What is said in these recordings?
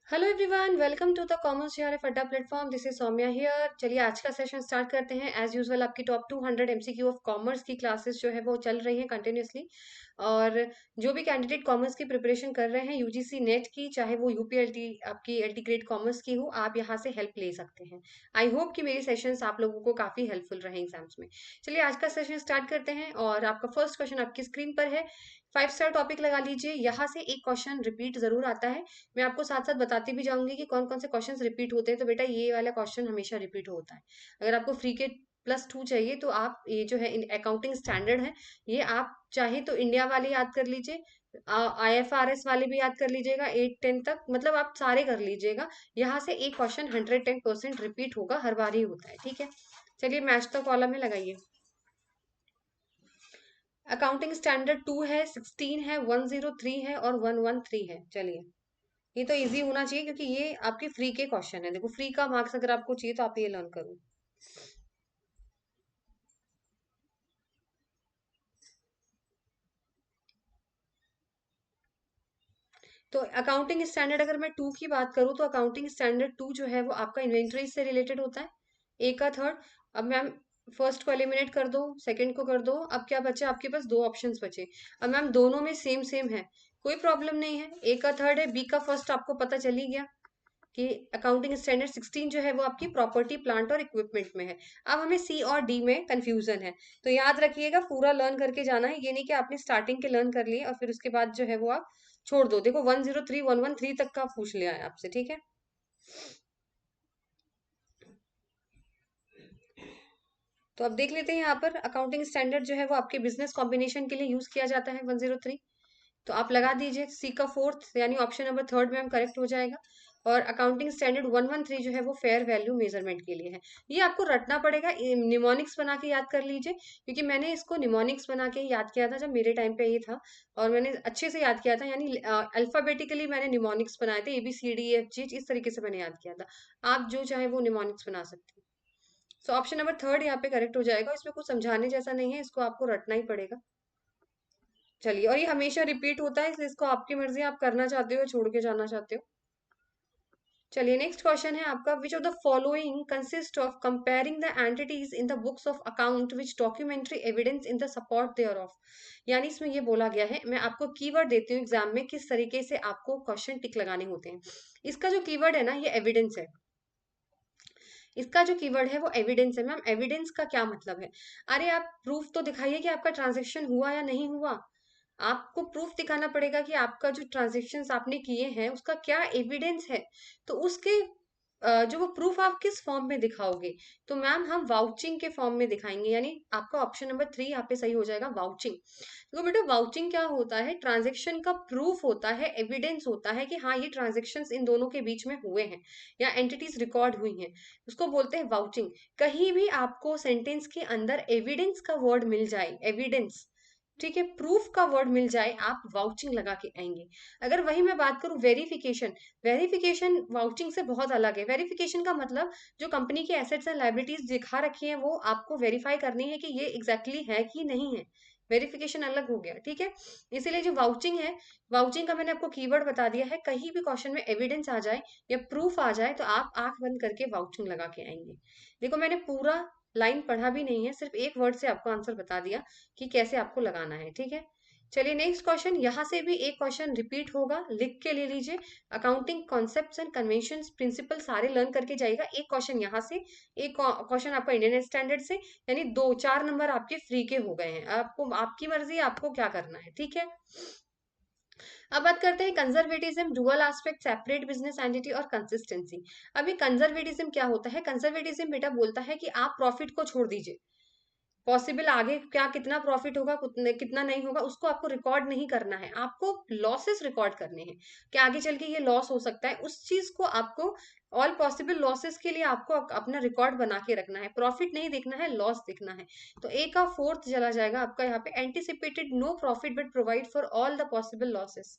Hello everyone, welcome to the commerce share Adda platform. This is Saumya here. चलिए आज का session start करते हैं। एज यूजुअल आपकी टॉप 200 एमसीक्यू ऑफ कॉमर्स की क्लासेस जो है वो चल रही हैं कंटिन्यूअसली। और जो भी कैंडिडेट कॉमर्स की प्रिपरेशन कर रहे हैं यूजीसी नेट की, चाहे वो यूपीएलटी आपकी एलटी ग्रेड कॉमर्स की हो, आप यहाँ से हेल्प ले सकते हैं। आई होप कि मेरी सेशंस आप लोगों को काफी हेल्पफुल रहे एग्जाम्स में। चलिए आज का सेशन स्टार्ट करते हैं और आपका फर्स्ट क्वेश्चन आपकी स्क्रीन पर है। 5 स्टार टॉपिक लगा लीजिए। यहाँ से एक क्वेश्चन रिपीट जरूर आता है। मैं आपको साथ साथ बताती भी जाऊंगी कि कौन कौन से क्वेश्चंस रिपीट होते हैं। तो बेटा ये वाला क्वेश्चन हमेशा रिपीट होता है। अगर आपको फ्री के +2 चाहिए तो आप ये जो है अकाउंटिंग स्टैंडर्ड है, ये आप चाहे तो इंडिया वाले याद कर लीजिए, आईएफआरएस वाले भी याद कर लीजिएगा 8-10 तक, मतलब आप सारे कर लीजिएगा। यहाँ से एक क्वेश्चन 110% रिपीट होगा, हर बार ही होता है। ठीक है, चलिए मैच द कॉलम में लगाइए। अकाउंटिंग स्टैंडर्ड 2 है, 16 है, 103 है और 113 है। चलिए ये तो इजी होना चाहिए क्योंकि ये आपके फ्री के क्वेश्चन है। देखो फ्री का मार्क्स अगर आपको चाहिए तो आप ये लर्न करो। तो अकाउंटिंग स्टैंडर्ड अगर मैं 2 की बात करूँ तो अकाउंटिंग स्टैंडर्ड 2 जो है वो आपका इन्वेंट्री से रिलेटेड होता है। ए का थर्ड। अब मैम फर्स्ट को एलिमिनेट कर दो, सेकंड को कर दो। अब क्या बचे आपके पास? दो ऑप्शंस बचे। अब मैम दोनों में सेम सेम है, कोई प्रॉब्लम नहीं है। ए का थर्ड है, बी का फर्स्ट आपको पता चल ही गया कि अकाउंटिंग स्टैंडर्ड 16 जो है वो आपकी प्रॉपर्टी प्लांट और इक्विपमेंट में है। अब हमें सी और डी में कंफ्यूजन है, तो याद रखिएगा पूरा लर्न करके जाना है। ये नहीं कि आपने स्टार्टिंग के लर्न कर लिए और फिर उसके बाद जो है वो आप छोड़ दो। देखो 103 113 तक का पूछ लिया है आपसे, ठीक है। तो अब देख लेते हैं यहाँ पर अकाउंटिंग स्टैंडर्ड जो है वो आपके बिजनेस कॉम्बिनेशन के लिए यूज किया जाता है 103। तो आप लगा दीजिए सी का फोर्थ, यानी ऑप्शन नंबर थर्ड में हम करेक्ट हो जाएगा। और अकाउंटिंग स्टैंडर्ड 113 जो है वो फेयर वैल्यू मेजरमेंट के लिए है। ये आपको रटना पड़ेगा, निमोनिक्स बना के याद कर लीजिए, क्योंकि मैंने इसको निमोनिक्स बना के याद किया था जब मेरे टाइम पे ये था। और मैंने अच्छे से याद किया था, यानी अल्फाबेटिकली मैंने निमोनिक्स बनाए थे, ABCDEFG इस तरीके से मैंने याद किया था। आप जो चाहे वो निमोनिक्स बना सकते हैं। सो ऑप्शन नंबर थर्ड यहाँ पे करेक्ट हो जाएगा। इसमें कुछ समझाने जैसा नहीं है, इसको आपको रटना ही पड़ेगा। चलिए, और ये हमेशा रिपीट होता है, इसलिए इसको आपकी मर्जी, आप करना चाहते हो या छोड़ के जाना चाहते हो। चलिए नेक्स्ट क्वेश्चन है आपका। Which of the following consist of comparing the entities in the books of account which documentary evidence in the support thereof. यानी इसमें ये बोला गया है, मैं आपको कीवर्ड देती हूँ एग्जाम में किस तरीके से आपको क्वेश्चन टिक लगाने होते हैं। इसका जो कीवर्ड है ना, ये एविडेंस है। इसका जो कीवर्ड है वो एविडेंस है। मैम एविडेंस का क्या मतलब है? अरे आप प्रूफ तो दिखाइए कि आपका ट्रांजेक्शन हुआ या नहीं हुआ। आपको प्रूफ दिखाना पड़ेगा कि आपका जो ट्रांजेक्शन्स आपने किए हैं उसका क्या एविडेंस है। तो उसके जो वो प्रूफ आप किस फॉर्म में दिखाओगे? तो मैम हम वाउचिंग के फॉर्म में दिखाएंगे, यानी आपका ऑप्शन नंबर 3 यहाँ पे सही हो जाएगा, वाउचिंग। तो बेटा वाउचिंग क्या होता है? ट्रांजेक्शन का प्रूफ होता है, एविडेंस होता है कि हाँ ये ट्रांजेक्शन्स इन दोनों के बीच में हुए हैं या एंटिटीज रिकॉर्ड हुई हैं। उसको बोलते हैं वाउचिंग। कहीं भी आपको सेंटेंस के अंदर एविडेंस का वर्ड मिल जाए, एविडेंस, ठीक है, प्रूफ का वर्ड मिल जाए, आप वाउचिंग लगा के आएंगे। अगर वही मैं बात करूं वेरिफिकेशन, वेरिफिकेशन वाउचिंग से बहुत अलग है। वेरिफिकेशन का मतलब जो कंपनी के एसेट्स एंड लायबिलिटीज दिखा रखी हैं वो आपको वेरीफाई करनी है कि ये एग्जैक्टली है कि नहीं है। वेरिफिकेशन अलग हो गया, ठीक है। इसीलिए जो वाउचिंग है, वाउचिंग का मैंने आपको कीवर्ड बता दिया है। कहीं भी क्वेश्चन में एविडेंस आ जाए या प्रूफ आ जाए तो आप आंख बंद करके वाउचिंग लगा के आएंगे। देखो मैंने पूरा लाइन पढ़ा भी नहीं है, सिर्फ एक वर्ड से आपको आंसर बता दिया कि कैसे आपको लगाना है, ठीक है। चलिए नेक्स्ट क्वेश्चन, यहाँ से भी एक क्वेश्चन रिपीट होगा, लिख के ले लीजिए। Accounting concepts and conventions principle सारे लर्न करके जाइएगा। एक क्वेश्चन यहाँ से, एक क्वेश्चन आपका इंडियन स्टैंडर्ड से, यानी 2-4 नंबर आपके फ्री के हो गए हैं। आपको आपकी मर्जी, आपको क्या करना है, ठीक है। अब बात करते हैं conservatism, dual aspect, separate business entity और कंसिस्टेंसी। अभी कंजर्वेटिज्म क्या होता है? कंजर्वेटिज्म बेटा बोलता है कि आप प्रॉफिट को छोड़ दीजिए, पॉसिबल आगे क्या कितना प्रॉफिट होगा कितना नहीं होगा उसको आपको रिकॉर्ड नहीं करना है, आपको लॉसेस रिकॉर्ड करने हैं कि आगे चल के ये लॉस हो सकता है। उस चीज को आपको, ऑल पॉसिबल लॉसेस के लिए आपको अपना रिकॉर्ड बना के रखना है। प्रॉफिट नहीं देखना है, लॉस देखना है। तो ए का फोर्थ चला जाएगा आपका यहाँ पे, anticipated no profit but provide for all the possible losses.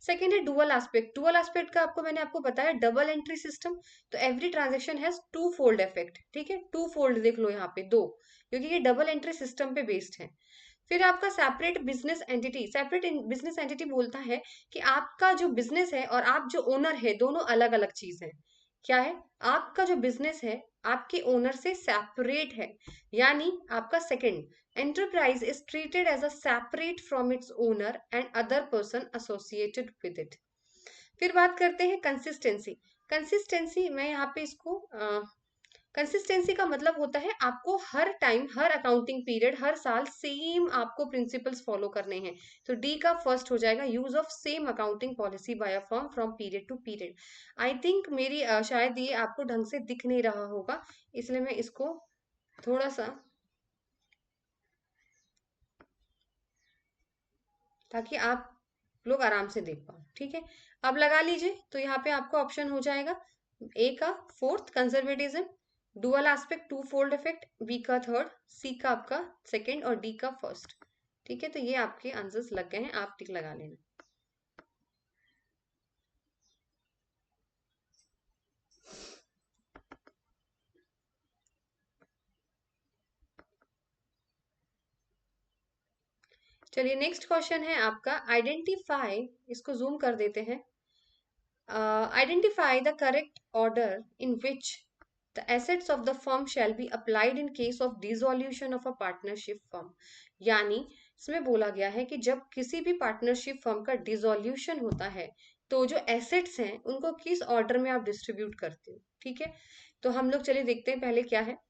Second है डुअल एस्पेक्ट। डुअल एस्पेक्ट का आपको मैंने आपको बताया, डबल एंट्री सिस्टम। तो every transaction has two fold effect, ठीक है, टू फोल्ड देख लो यहाँ पे दो, क्योंकि ये डबल एंट्री सिस्टम पे बेस्ड है। फिर आपका separate business entity, separate business entity बोलता है कि आपका जो बिजनेस है और आप जो ओनर है दोनों अलग अलग चीज है। क्या है? आपका जो बिजनेस है आपके ओनर से सेपरेट है, यानी आपका second enterprise is treated as a separate from its owner and other person associated with it. फिर बात करते हैं कंसिस्टेंसी। कंसिस्टेंसी मैं यहाँ पे इसको कंसिस्टेंसी का मतलब होता है आपको हर टाइम, हर अकाउंटिंग पीरियड, हर साल सेम आपको प्रिंसिपल्स फॉलो करने हैं। तो डी का फर्स्ट हो जाएगा, use of same accounting policy by a firm from period to period. I think मेरी शायद ये आपको ढंग से दिख नहीं रहा होगा, इसलिए मैं इसको थोड़ा सा, ताकि आप लोग आराम से देख पाओ। ठीक है, अब लगा लीजिए। तो यहाँ पे आपका ऑप्शन हो जाएगा ए का fourth conservatism, dual aspect two fold effect, B का थर्ड, सी का आपका सेकंड और डी का फर्स्ट। ठीक है, तो ये आपके आंसर्स लग गए हैं, आप टिक लगा लेना। चलिए नेक्स्ट क्वेश्चन है आपका आइडेंटिफाई, इसको जूम कर देते हैं। Identify the correct order in which the assets of the firm shall be applied in case of dissolution of a partnership firm। यानी इसमें बोला गया है कि जब किसी भी पार्टनरशिप फर्म का डिसोल्यूशन होता है तो जो एसेट्स हैं उनको किस ऑर्डर में आप डिस्ट्रीब्यूट करते हो। ठीक है, तो हम लोग चलिए देखते हैं पहले क्या है।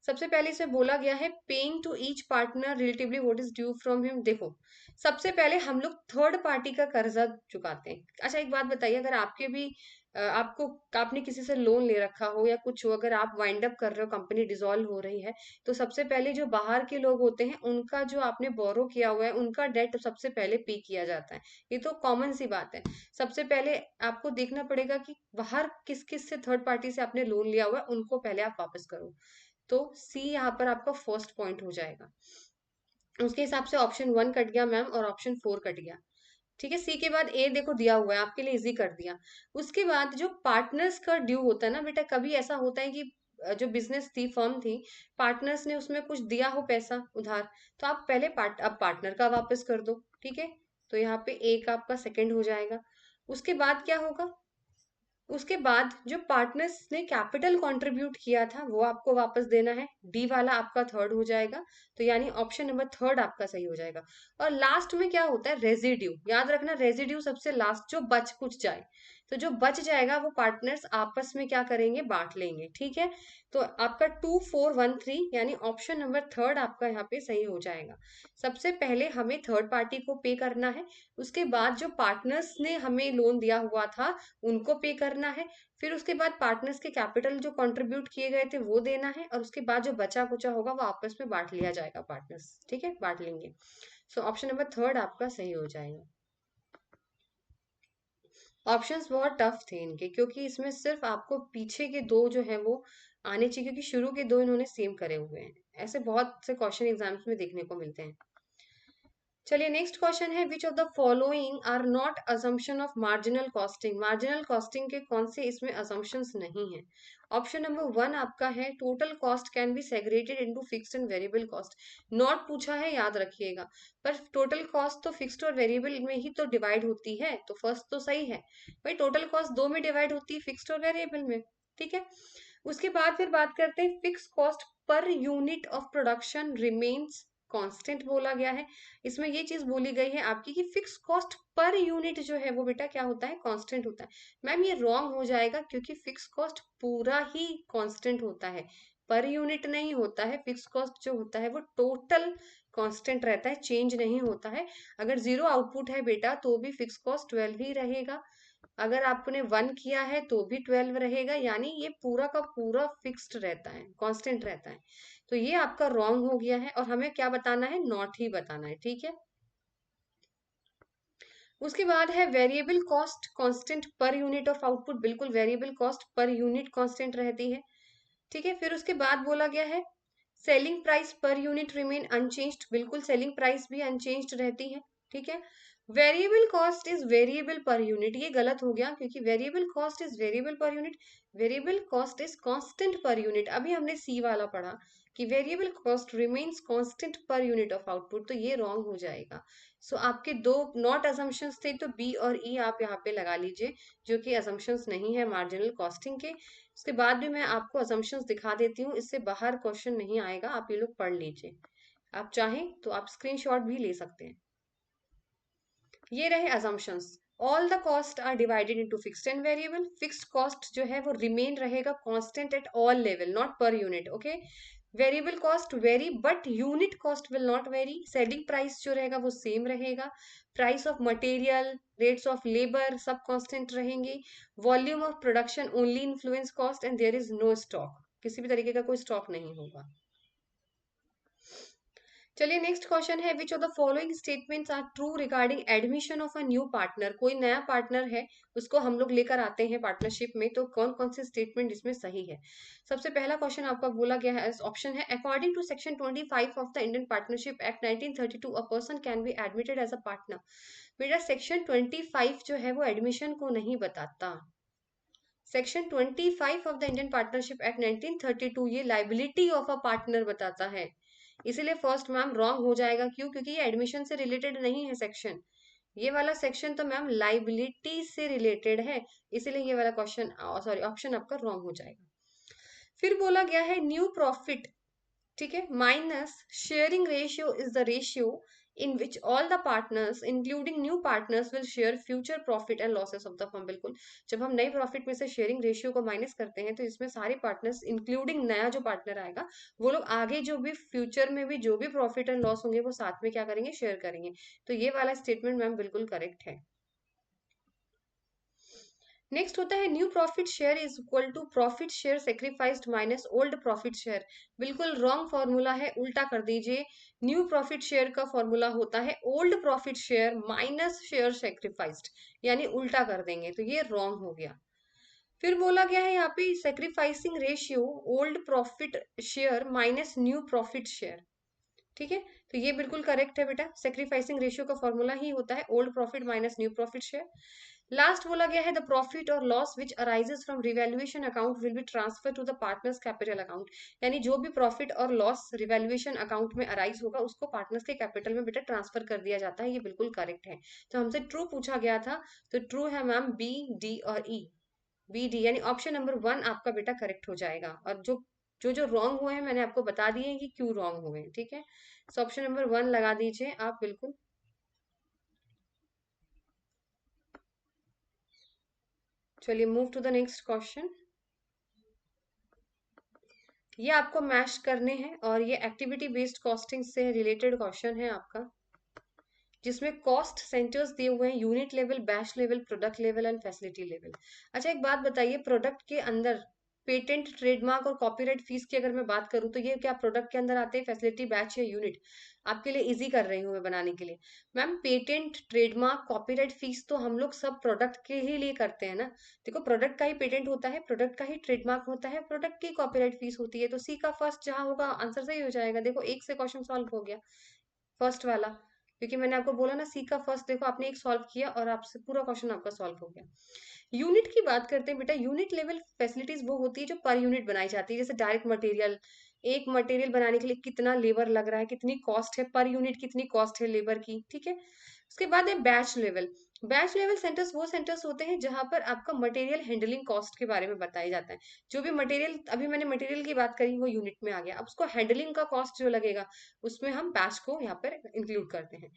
सबसे पहले इसे बोला गया है paying to each partner relatively what is due from him. देखो, सबसे पहले हम लोग थर्ड पार्टी का कर्जा चुकाते हैं। अच्छा एक बात बताइए, अगर आपके भी आपको, आपने किसी से लोन ले रखा हो या कुछ हो, अगर आप वाइंड अप कर रहे हो, कंपनी डिसॉल्व हो रही है, तो सबसे पहले जो बाहर के लोग होते हैं उनका जो आपने बोरो किया हुआ है उनका डेट सबसे पहले पे किया जाता है। ये तो कॉमन सी बात है। सबसे पहले आपको देखना पड़ेगा कि बाहर किस किस से, थर्ड पार्टी से आपने लोन लिया हुआ है, उनको पहले आप वापस करो। तो सी यहाँ पर आपका फर्स्ट पॉइंट हो जाएगा। उसके हिसाब से ऑप्शन वन कट गया मैम और ऑप्शन फोर कट गया। ठीक है, सी के बाद ए देखो दिया हुआ है, आपके लिए इजी कर दिया। उसके बाद जो पार्टनर्स का ड्यू होता है ना बेटा, कभी ऐसा होता है कि जो बिजनेस थी, फर्म थी, पार्टनर्स ने उसमें कुछ दिया हो पैसा उधार, तो आप पहले अब पार्टनर का वापस कर दो। ठीक है, तो यहाँ पे ए का आपका सेकंड हो जाएगा। उसके बाद क्या होगा? उसके बाद जो पार्टनर्स ने कैपिटल कंट्रीब्यूट किया था वो आपको वापस देना है, डी वाला आपका थर्ड हो जाएगा। तो यानी ऑप्शन नंबर थर्ड आपका सही हो जाएगा। और लास्ट में क्या होता है? रेजिड्यू, याद रखना, रेजिड्यू सबसे लास्ट, जो बच कुछ जाए, तो जो बच जाएगा वो पार्टनर्स आपस में क्या करेंगे? बांट लेंगे। ठीक है, तो आपका 2413 यानी ऑप्शन नंबर थर्ड आपका यहाँ पे सही हो जाएगा। सबसे पहले हमें थर्ड पार्टी को पे करना है, उसके बाद जो पार्टनर्स ने हमें लोन दिया हुआ था उनको पे करना है, फिर उसके बाद पार्टनर्स के कैपिटल जो कंट्रीब्यूट किए गए थे वो देना है, और उसके बाद जो बचा कुचा होगा वो आपस में बांट लिया जाएगा पार्टनर्स। ठीक है, बांट लेंगे। सो ऑप्शन नंबर थर्ड आपका सही हो जाएगा। ऑप्शंस बहुत टफ थे इनके, क्योंकि इसमें सिर्फ आपको पीछे के दो जो है वो आने चाहिए, क्योंकि शुरू के दो इन्होंने सेम करे हुए हैं। ऐसे बहुत से क्वेश्चन एग्जाम्स में देखने को मिलते हैं। चलिए नेक्स्ट क्वेश्चन है, which of the following are not assumption of marginal costing. Marginal costing के कौन से इसमें असम्पशंस नहीं है? ऑप्शन नंबर वन आपका है total cost can be segregated into fixed and variable cost. Not पूछा है, याद रखिएगा, पर टोटल कॉस्ट तो फिक्स्ड और वेरिएबल में ही तो डिवाइड होती है, तो फर्स्ट तो सही है भाई। टोटल कॉस्ट दो में डिवाइड होती है, फिक्स्ड और वेरिएबल में। ठीक है, उसके बाद फिर बात करते हैं, fix cost per unit of production remains constant बोला गया है। इसमें ये चीज बोली गई है आपकी कि फिक्स कॉस्ट पर यूनिट जो है वो बेटा क्या होता है? कांस्टेंट होता है। मैम ये रॉन्ग हो जाएगा, क्योंकि फिक्स कॉस्ट पूरा ही कांस्टेंट होता है, पर यूनिट नहीं होता है। फिक्स कॉस्ट जो होता है वो टोटल कांस्टेंट रहता है, चेंज नहीं होता है। अगर जीरो आउटपुट है बेटा तो भी फिक्स कॉस्ट 12 ही रहेगा, अगर आपने वन किया है तो भी 12 रहेगा, यानी ये पूरा का पूरा फिक्स्ड रहता है, कांस्टेंट रहता है। तो ये आपका रॉन्ग हो गया है, और हमें क्या बताना है? नॉट ही बताना है। ठीक है, उसके बाद है variable cost constant per unit of output. बिल्कुल, variable cost per unit constant रहती है। ठीक है, फिर उसके बाद बोला गया है selling price per unit remain unchanged. बिल्कुल, सेलिंग प्राइस भी अनचेंज्ड रहती है। ठीक है, variable cost is variable per unit, ये गलत हो गया, क्योंकि variable cost is variable per unit, variable cost is constant per unit. अभी हमने सी वाला पढ़ा कि variable cost remains constant per unit of output, तो ये रॉन्ग हो जाएगा। सो आपके दो नॉट अजम्पशंस थे, तो बी और ई आप यहाँ पे लगा लीजिए, जो कि अजम्पशंस नहीं है मार्जिनल कॉस्टिंग के। उसके बाद भी मैं आपको अजम्पशंस दिखा देती हूँ, इससे बाहर क्वेश्चन नहीं आएगा, आप ये लोग पढ़ लीजिए। आप चाहें तो आप स्क्रीनशॉट भी ले सकते हैं। ये रहे assumptions। All the cost are divided into fixed and variable. Fixed cost जो है वो रिमेन रहेगा constant at all level, not per unit, okay. Variable cost vary but unit cost will not vary. Selling price जो रहेगा वो same रहेगा। Price of material, rates of labour सब constant रहेंगे। Volume of production only influence cost and there is no stock, किसी भी तरीके का कोई स्टॉक नहीं होगा। चलिए नेक्स्ट क्वेश्चन है, which of the following statements are true regarding admission of a new partner. कोई नया पार्टनर है, उसको हम लोग लेकर आते हैं पार्टनरशिप में, तो कौन कौन से स्टेटमेंट इसमें सही है। सबसे पहला क्वेश्चन आपका बोला गया है, ऑप्शन है according to section 25 of the Indian partnership act 1932 a person can be admitted as a partner. बेटा सेक्शन 25 जो है वो एडमिशन को नहीं बताता। Section 25 of the Indian partnership act 1932 ये लाइबिलिटी ऑफ अ पार्टनर बताता है। इसीलिए फर्स्ट मैम रॉन्ग हो जाएगा, क्यों? क्योंकि ये एडमिशन से रिलेटेड नहीं है सेक्शन। ये वाला सेक्शन तो मैम लाइबिलिटी से रिलेटेड है, इसीलिए ये वाला क्वेश्चन सॉरी ऑप्शन आपका रॉन्ग हो जाएगा। फिर बोला गया है न्यू प्रॉफिट, ठीक है, minus sharing ratio is the ratio in which all the partners including new partners will share future profit and losses of the firm. बिल्कुल, जब हम नए प्रॉफिट में से शेयरिंग रेशियो को माइनस करते हैं तो इसमें सारे पार्टनर्स इंक्लूडिंग नया जो पार्टनर आएगा वो लोग आगे जो भी फ्यूचर में भी जो भी प्रॉफिट एंड लॉस होंगे वो साथ में क्या करेंगे, शेयर करेंगे। तो ये वाला स्टेटमेंट मैम बिल्कुल करेक्ट है। नेक्स्ट होता है new profit share is equal to profit share sacrificed minus old profit share. बिल्कुल रॉन्ग फॉर्मूला है, उल्टा कर दीजिए। न्यू प्रॉफिट शेयर का फॉर्मूला होता है old profit share minus share sacrificed, यानी उल्टा कर देंगे, तो ये रॉन्ग हो गया। फिर बोला गया है यहाँ पे sacrificing ratio old profit share minus new profit share, ठीक है, तो ये बिल्कुल करेक्ट है बेटा। सेक्रीफाइसिंग रेशियो का फॉर्मूला ही होता है old profit minus new profit share. Last बोला गया है द प्रॉफिट और loss which arises from revaluation account will be transfer to the partners capital account. यानी जो भी प्रॉफिट और लॉस रिवैल्यूएशन अकाउंट में अराइज होगा उसको पार्टनर्स के कैपिटल में बेटा ट्रांसफर कर दिया जाता है, ये बिल्कुल करेक्ट है। तो हमसे ट्रू पूछा गया था, तो ट्रू है मैम बी, डी और ई। बी, डी यानी ऑप्शन नंबर 1 आपका बेटा करेक्ट हो जाएगा। और जो रॉन्ग हुए हैं मैंने आपको बता दिए हैं कि क्यों रॉन्ग हुए हैं, ठीक है। सो ऑप्शन नंबर 1 लगा दीजिए आप बिल्कुल। चलिए move to the next question. ये आपको मैश करने हैं और ये एक्टिविटी बेस्ड कॉस्टिंग से रिलेटेड क्वेश्चन है आपका, जिसमें कॉस्ट सेंटर्स दिए हुए हैं unit level, batch level, product level and facility level. अच्छा एक बात बताइए, प्रोडक्ट के अंदर पेटेंट, ट्रेडमार्क और कॉपीराइट फीस की अगर मैं बात करूं तो ये क्या प्रोडक्ट के अंदर आते हैं, फैसिलिटी, बैच या यूनिट? आपके लिए इजी कर रही हूँ मैं बनाने के लिए। Ma'am patent, trademark, copyright fees तो हम लोग सब प्रोडक्ट के ही लिए करते हैं ना। देखो प्रोडक्ट का ही पेटेंट होता है, प्रोडक्ट का ही ट्रेडमार्क होता है, प्रोडक्ट की कॉपीराइट फीस होती है, तो सी का फर्स्ट जहां होगा आंसर सही हो जाएगा। देखो एक से क्वेश्चन सॉल्व हो गया, फर्स्ट वाला, क्योंकि मैंने आपको बोला ना सी का फर्स्ट, देखो आपने एक सॉल्व किया और आपसे पूरा क्वेश्चन आपका सॉल्व हो गया। यूनिट की बात करते हैं बेटा, यूनिट लेवल फैसिलिटीज वो होती है जो पर यूनिट बनाई जाती है, जैसे डायरेक्ट मटेरियल, एक मटेरियल बनाने के लिए कितना लेबर लग रहा है, कितनी कॉस्ट है पर यूनिट, कितनी कॉस्ट है लेबर की, ठीक है। उसके बाद है batch level. Batch level centres वो सेंटर्स होते हैं जहां पर आपका मटेरियल हैंडलिंग कॉस्ट के बारे में बताया जाता है। जो भी मटेरियल, अभी मैंने मटेरियल की बात करी वो यूनिट में आ गया, अब उसको हैंडलिंग का कॉस्ट जो लगेगा उसमें हम बैच को यहाँ पर इंक्लूड करते हैं।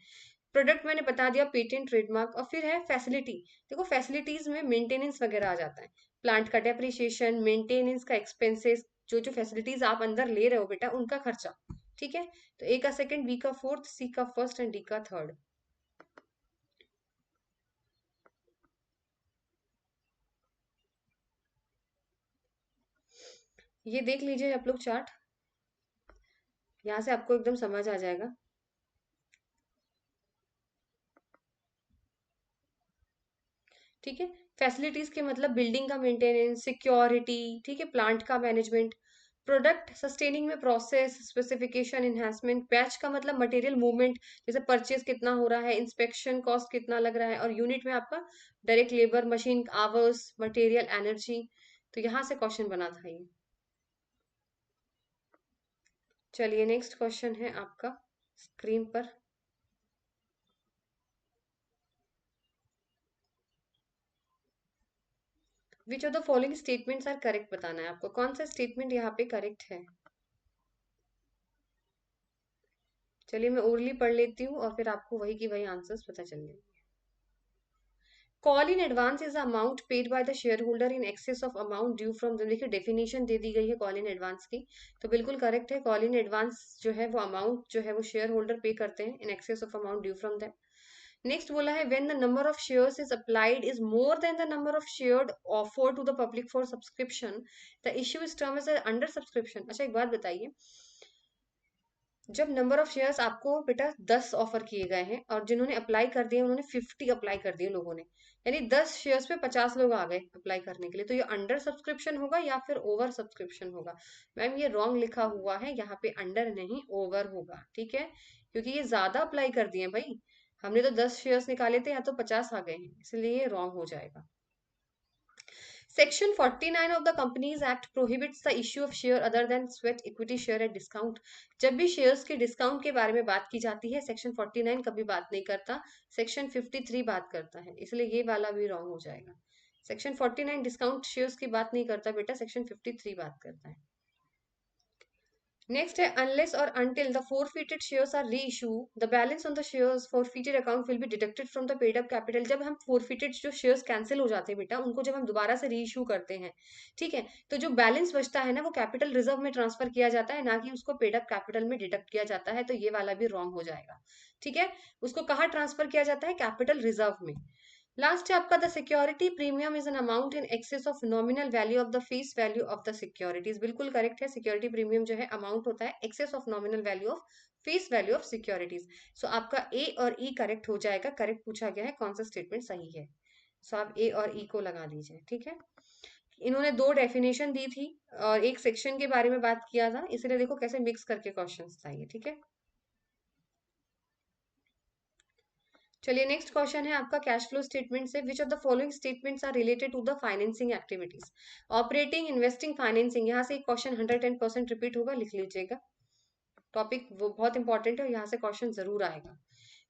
प्रोडक्ट मैंने बता दिया, पेटेंट, ट्रेडमार्क, और फिर है फैसिलिटी। देखो फैसिलिटीज में मेंटेनेंस वगैरह आ जाता है, प्लांट का डेप्रिसिएशन, मेंटेनेंस का एक्सपेंसेस, जो फैसिलिटीज आप अंदर ले रहे हो बेटा उनका खर्चा, ठीक है। तो ए का सेकंड, बी का फोर्थ, सी का फर्स्ट एंड डी का थर्ड। ये देख लीजिए आप लोग चार्ट, यहाँ से आपको एकदम समझ आ जाएगा। ठीक है, फैसिलिटीज के मतलब बिल्डिंग का मेंटेनेंस, सिक्योरिटी, ठीक है, प्लांट का मैनेजमेंट। प्रोडक्ट सस्टेनिंग में प्रोसेस, स्पेसिफिकेशन, इन्हांसमेंट। बैच का मतलब मटेरियल मूवमेंट, जैसे परचेज कितना हो रहा है, इंस्पेक्शन कॉस्ट कितना लग रहा है, और यूनिट में आपका direct labour, machine hours, material, energy. तो यहाँ से क्वेश्चन बना था ये। चलिए नेक्स्ट क्वेश्चन है आपका स्क्रीन पर। Which of the following statements are correct बताना है आपको, कौन सा स्टेटमेंट यहाँ पे करेक्ट है। चलिए मैं ओरली पढ़ लेती हूँ और फिर आपको वही की वही आंसर्स पता चल जाएंगे। Call in advance is amount paid by the share holder in excess of amount due from the, देखिए डेफिनेशन दे दी गई है कॉल इन एडवांस की, तो बिल्कुल करेक्ट है। कॉल इन एडवांस जो है वो अमाउंट जो है वो शेयर होल्डर पे करते हैं in excess of amount due from that. Next बोला है when the number of shares is applied is more than the number of share offer to the public for subscription the issue is term as under subscription. अच्छा एक बात बताइए, जब number of shares आपको बेटा 10 offer किए गए हैं और जिन्होंने अप्लाई कर दिए उन्होंने 50 अप्लाई कर दिए लोगों ने, यानी 10 शेयर्स पे 50 लोग आ गए अप्लाई करने के लिए, तो ये अंडर सब्सक्रिप्शन होगा या फिर ओवर सब्सक्रिप्शन होगा। मैम ये रॉन्ग लिखा हुआ है, यहाँ पे अंडर नहीं ओवर होगा, ठीक है, क्योंकि ये ज्यादा अप्लाई कर दिए भाई, हमने तो 10 शेयर्स निकाले थे, यहाँ तो 50 आ गए हैं, इसलिए ये रॉन्ग हो जाएगा। Section 49 of the Companies Act prohibits the issue of share other than sweat equity share at discount। जब भी शेयर्स के डिस्काउंट के बारे में बात की जाती है सेक्शन 49 कभी बात नहीं करता, सेक्शन 53 बात करता है, इसलिए ये वाला भी रॉन्ग हो जाएगा। सेक्शन 49 डिस्काउंट शेयर्स की बात नहीं करता बेटा, सेक्शन 53 बात करता है। नेक्स्ट है अनलेस और until the forfeited shares are reissue, the balance on the shares forfeited account will be deducted from the paid up capital। जब हम forfeited जो shares कैंसिल हो जाते हैं बेटा, उनको जब हम दोबारा से रीइश्यू करते हैं, ठीक है, तो जो बैलेंस बचता है ना वो कैपिटल रिजर्व में ट्रांसफर किया जाता है, ना कि उसको पेड अप कैपिटल में डिडक्ट किया जाता है, तो ये वाला भी रॉन्ग हो जाएगा, ठीक है। उसको कहाँ ट्रांसफर किया जाता है, कैपिटल रिजर्व में। लास्ट है आपका the security premium is an amount in excess of nominal value of the face value of the securities. बिल्कुल करेक्ट है, सिक्योरिटी प्रीमियम जो है अमाउंट होता है excess of nominal value of face value of securities. So आपका A और ई correct हो जाएगा, करेक्ट पूछा गया है कौन सा स्टेटमेंट सही है, सो आप ए और ई को लगा दीजिए, ठीक है। इन्होंने दो डेफिनेशन दी थी और एक सेक्शन के बारे में बात किया था, इसलिए देखो कैसे मिक्स करके क्वेश्चन था ये, ठीक है। चलिए नेक्स्ट क्वेश्चन है आपका कैश फ्लो स्टेटमेंट से, which of the following statements are related to the financing activities. Operating, investing, financing, यहाँ से एक क्वेश्चन 110% रिपीट होगा, लिख लीजिएगा, टॉपिक वो बहुत इंपॉर्टेंट है और यहाँ से क्वेश्चन जरूर आएगा।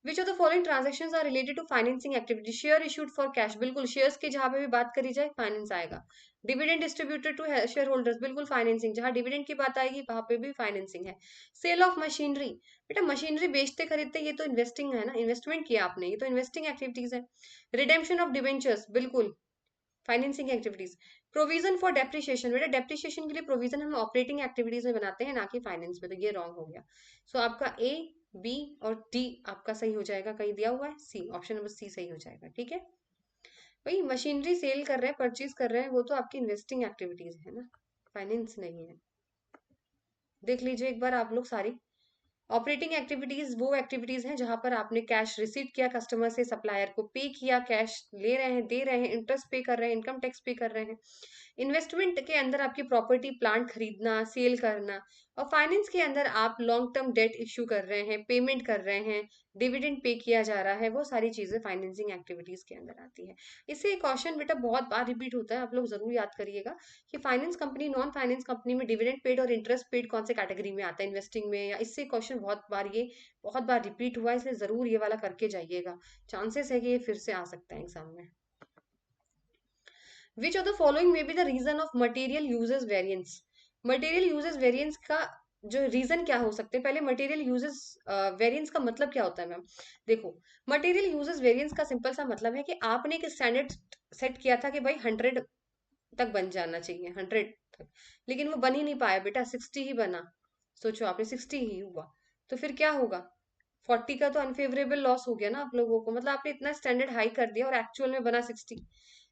Which of the following transactions are related to financing activity, share issued for cash, बिल्कुल शेयर्स की जहां पे भी बात करी जाए फाइनेंस आएगा। Dividend distributed to share holders, बिल्कुल फाइनेंसिंग, जहां डिविडेंड की बात आएगी वहां पे भी फाइनेंसिंग है। सेल ऑफ मशीनरी, बेटा मशीनरी बेचते खरीदते ये तो इन्वेस्टिंग है ना, इन्वेस्टमेंट किया आपने, ये तो इन्वेस्टिंग एक्टिविटीज है। रिडेम्पशन ऑफ डिवेंचर्स, बिल्कुल financing activities. Provision for depreciation, बेटा डेप्रिसिएशन के लिए प्रोविजन हम ऑपरेटिंग एक्टिविटीज में बनाते हैं ना कि फाइनेंस में, तो ये रॉन्ग हो गया। सो आपका ए, बी और डी आपका सही हो जाएगा, कहीं दिया हुआ है सी, ऑप्शन नंबर सी सही हो जाएगा, ठीक है। भाई मशीनरी सेल कर रहे हैं, परचेज कर रहे हैं, वो तो आपकी इन्वेस्टिंग एक्टिविटीज है ना, फाइनेंस नहीं है। देख लीजिए एक बार आप लोग सारी ऑपरेटिंग एक्टिविटीज वो एक्टिविटीज हैं जहां पर आपने कैश रिसीव किया कस्टमर से, सप्लायर को पे किया, कैश ले रहे हैं, दे रहे हैं, इंटरेस्ट पे कर रहे हैं, इनकम टैक्स पे कर रहे हैं। इन्वेस्टमेंट के अंदर आपकी प्रॉपर्टी प्लांट खरीदना, सेल करना, और फाइनेंस के अंदर आप लॉन्ग टर्म डेट इश्यू कर रहे हैं, पेमेंट कर रहे हैं, डिविडेंड पे किया जा रहा है, वो सारी चीजें फाइनेंसिंग एक्टिविटीज के अंदर आती है। इससे क्वेश्चन बेटा बहुत बार रिपीट होता है, आप लोग जरूर याद करिएगा कि finance company, non finance company में डिविडेंड पेड और इंटरेस्ट पेड कौन से कैटेगरी में आता है, इन्वेस्टिंग में, या इससे क्वेश्चन बहुत बार ये बहुत बार रिपीट हुआ है, इसलिए जरूर ये वाला करके जाइएगा, चांसेस है कि ये फिर से आ सकता है एग्जाम में। Which of the following may be the reason of material usage variance. Material usage variance का जो रीजन क्या हो सकते हैं, पहले मटेरियल यूजेस वेरिएंस का मतलब क्या होता है मैम। देखो मटेरियल यूजेस वेरिएंस का सिंपल सा मतलब है कि आपने एक स्टैंडर्ड सेट किया था कि भाई 100 तक बन जाना चाहिए, 100 तक, लेकिन वो बन ही नहीं पाया बेटा, 60 ही बना। सोचो आपने 60 ही हुआ, तो फिर क्या होगा, 40 का तो अनफेवरेबल लॉस हो गया ना आप लोगों को, मतलब आपने इतना स्टैंडर्ड हाई कर दिया और एक्चुअल में बना 60।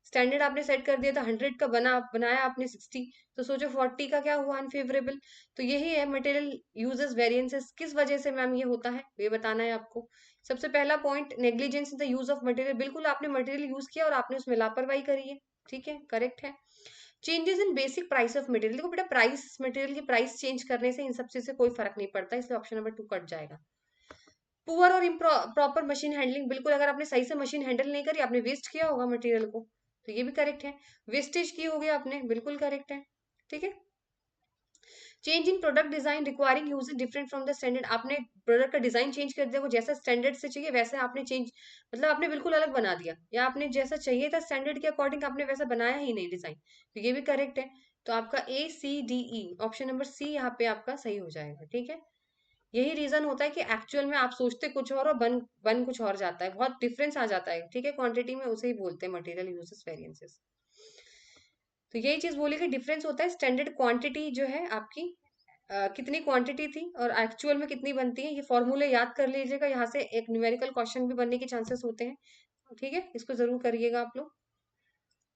स्टैंडर्ड आपने सेट कर दिया था 100 का, बनाया आपने 60, तो सोचो 40 का क्या हुआ, अनफेवरेबल। तो यही है मटेरियल यूजेस वेरिएंसेस, किस वजह से मैम ये होता है ये बताना है आपको। सबसे पहला point negligence in the use of material, बिल्कुल आपने मटेरियल यूज किया और आपने उसमें लापरवाही करी है, ठीक है, करेक्ट है। Changes in basic price of material, देखो बेटा प्राइस, मटेरियल की प्राइस चेंज करने से इन सब चीज से कोई फर्क नहीं पड़ता, इसलिए ऑप्शन नंबर 2 कट जाएगा। पुअर और प्रॉपर मशीन हैंडलिंग, बिल्कुल अगर आपने सही से मशीन हैंडल नहीं करी, आपने वेस्ट किया होगा मटेरियल को, तो ये भी करेक्ट है। वेस्टेज की होगी आपने, बिल्कुल करेक्ट है, ठीक है। Change in product design requiring use different from the standard, आपने प्रोडक्ट का डिजाइन चेंज कर दिया, वो जैसा स्टैंडर्ड से चाहिए वैसे आपने चेंज, मतलब आपने बिल्कुल अलग बना दिया, या आपने जैसा चाहिए था स्टैंडर्ड के अकॉर्डिंग आपने वैसा बनाया ही नहीं डिजाइन, तो ये भी करेक्ट है। तो आपका A C D E option number C यहाँ पे आपका सही हो जाएगा, ठीक है। यही रीजन होता है कि एक्चुअल में आप सोचते कुछ और बन बन कुछ और जाता है, बहुत डिफरेंस आ जाता है, ठीक है। क्वांटिटी में उसे ही बोलते हैं मटेरियल यूजेस वेरिएंसेस। तो यही चीज बोली कि डिफरेंस होता है स्टैंडर्ड क्वांटिटी जो है आपकी, कितनी क्वांटिटी थी और एक्चुअल में कितनी बनती है, ये फॉर्मूले याद कर लीजिएगा, यहाँ से एक न्यूमेरिकल क्वेश्चन भी बनने के चांसेस होते हैं, ठीक है, इसको जरूर करिएगा आप लोग।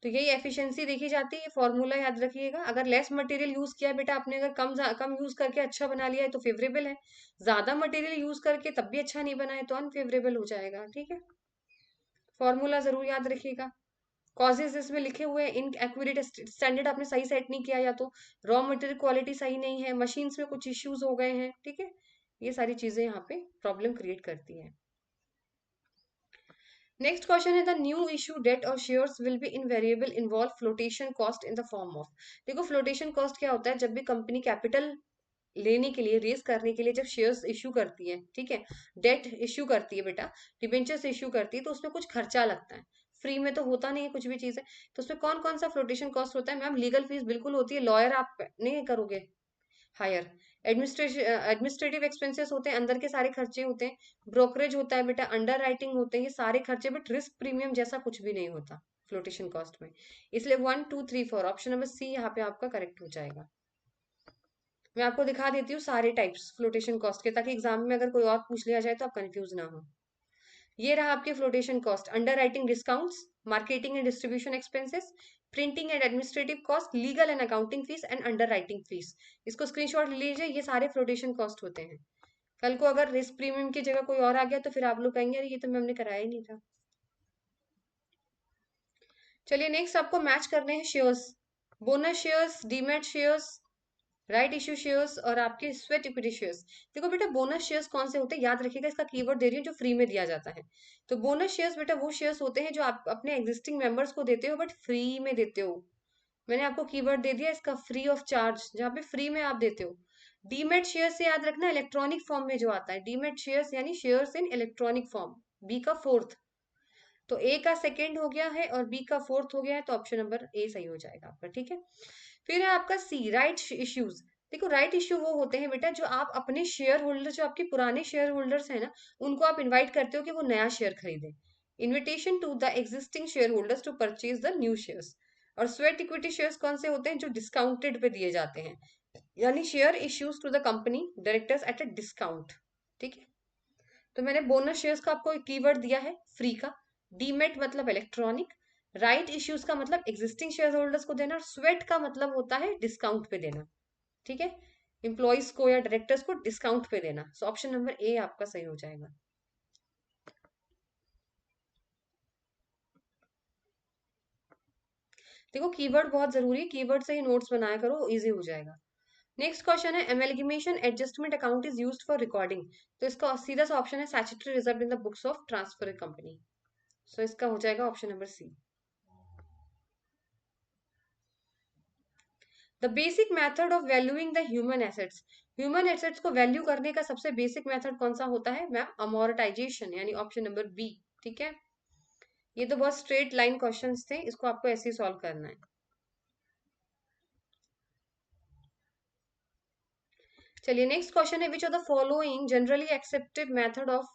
तो यही एफिशिएंसी देखी जाती है, फॉर्मूला याद रखिएगा। अगर लेस मटेरियल यूज किया है बेटा आपने, अगर कम यूज करके अच्छा बना लिया है तो फेवरेबल है, ज्यादा मटेरियल यूज करके तब भी अच्छा नहीं बना है तो अनफेवरेबल हो जाएगा, ठीक है। फॉर्मूला जरूर याद रखिएगा। कॉजेज इसमें लिखे हुए हैं, इन एक्यूरेट स्टैंडर्ड आपने सही सेट नहीं किया, या तो रॉ मटेरियल क्वालिटी सही नहीं है, मशीन्स में कुछ इश्यूज हो गए हैं, ठीक है। ये सारी चीजें यहाँ पे प्रॉब्लम क्रिएट करती हैं। नेक्स्ट क्वेश्चन है, द न्यू इशू डेट और shares will be invariable involve flotation cost in the form of. देखो फ्लोटेशन कॉस्ट क्या होता है, जब भी कंपनी कैपिटल लेने के लिए, रेस करने के लिए जब शेयर्स इशू करती है, ठीक है, डेट इशू करती है बेटा, डिबेंचर्स इशू करती है, तो उसमें कुछ खर्चा लगता है, फ्री में तो होता नहीं है कुछ भी चीज है। तो उसमें कौन कौन सा फ्लोटेशन कॉस्ट होता है मैम? लीगल फीस बिल्कुल होती है, लॉयर आप नहीं करोगे हायर, एडमिनिस्ट्रेटिव एक्सपेंसेस होते हैं, अंदर के सारे खर्चे होते हैं, ब्रोकरेज होता है बेटा, अंडर राइटिंग होते हैं, ये सारे खर्चे, बट रिस्क प्रीमियम जैसा कुछ भी नहीं होता फ्लोटेशन कॉस्ट में। इसलिए 1 2 3 4 ऑप्शन नंबर सी यहाँ पे आपका करेक्ट हो जाएगा। मैं आपको दिखा देती हूँ सारे टाइप्स फ्लोटेशन कॉस्ट के, ताकि एग्जाम में अगर कोई और पूछ लिया जाए तो आप कंफ्यूज ना हो। ये रहा आपके flotation cost, under writing discounts, marketing and distribution expenses, printing and administrative cost, legal and accounting fees and under writing fees. इसको स्क्रीनशॉट ले लीजिए, ये सारे फ्लोटेशन कॉस्ट होते हैं। कल को अगर रिस्क प्रीमियम की जगह कोई और आ गया तो फिर आप लोग कहेंगे अरे ये तो हमने कराया ही नहीं था। चलिए नेक्स्ट आपको मैच करने हैं shares, bonus shares, demat shares, right issue shares और आपके स्वेट इक्विटी शेयर्स। देखो बेटा बोनस शेयर्स कौन से होते हैं याद रखिएगा, इसका कीवर्ड दे रही हूँ, जो फ्री में दिया जाता है। तो बोनस शेयर्स बेटा वो शेयर्स होते हैं जो आप अपने एग्जिस्टिंग मेंबर्स को देते हो, बट फ्री में देते हो। मैंने आपको कीवर्ड दे दिया इसका, फ्री ऑफ चार्ज, जहाँ पे फ्री में आप देते हो। डीमेट शेयर से याद रखना इलेक्ट्रॉनिक फॉर्म में जो आता है, डीमेट शेयर्स यानी shares in electronic form, B का फोर्थ। तो ए का सेकेंड हो गया है और बी का फोर्थ हो गया है, तो ऑप्शन नंबर ए सही हो जाएगा आपका, ठीक है। फिर है आपका सी, राइट इश्यूज। देखो राइट इश्यू वो होते हैं बेटा जो आप अपने शेयर होल्डर, जो आपके पुराने शेयर होल्डर्स हैं ना, उनको आप इनवाइट करते हो कि वो नया शेयर खरीदें। Invitation to the existing share holders to purchase the new shares. और स्वेट इक्विटी शेयर्स कौन से होते हैं? जो डिस्काउंटेड पे दिए जाते हैं, यानी share issues to the company directors at a discount, ठीक है। तो मैंने बोनस शेयर्स का आपको एक कीवर्ड दिया है फ्री का, डीमेट मतलब इलेक्ट्रॉनिक, राइट इश्यूज का मतलब एग्जिस्टिंग शेयर होल्डर्स को देना, और स्वेट का मतलब होता है डिस्काउंट पे देना, ठीक है, इंप्लॉइज को या डायरेक्टर्स को डिस्काउंट पे देना। सो ऑप्शन नंबर ए आपका सही हो जाएगा। देखो कीवर्ड बहुत जरूरी है, कीवर्ड से ही नोट्स बनाया करो, इजी हो जाएगा। नेक्स्ट क्वेश्चन है, amalgamation adjustment account is used for recording. तो इसका सीधा सा ऑप्शन है statutory reserve in the books of transfer company. So इसका हो जाएगा option number C. The basic method of valuing the human assets, human assets को वैल्यू करने का सबसे बेसिक मेथड कौन सा होता है मैम? अमोर्टाइजेशन, यानी ऑप्शन नंबर बी, ठीक है। ये तो बहुत स्ट्रेट लाइन क्वेश्चंस थे, इसको आपको ऐसे ही सॉल्व करना है। चलिए नेक्स्ट क्वेश्चन है, which of the following generally accepted method of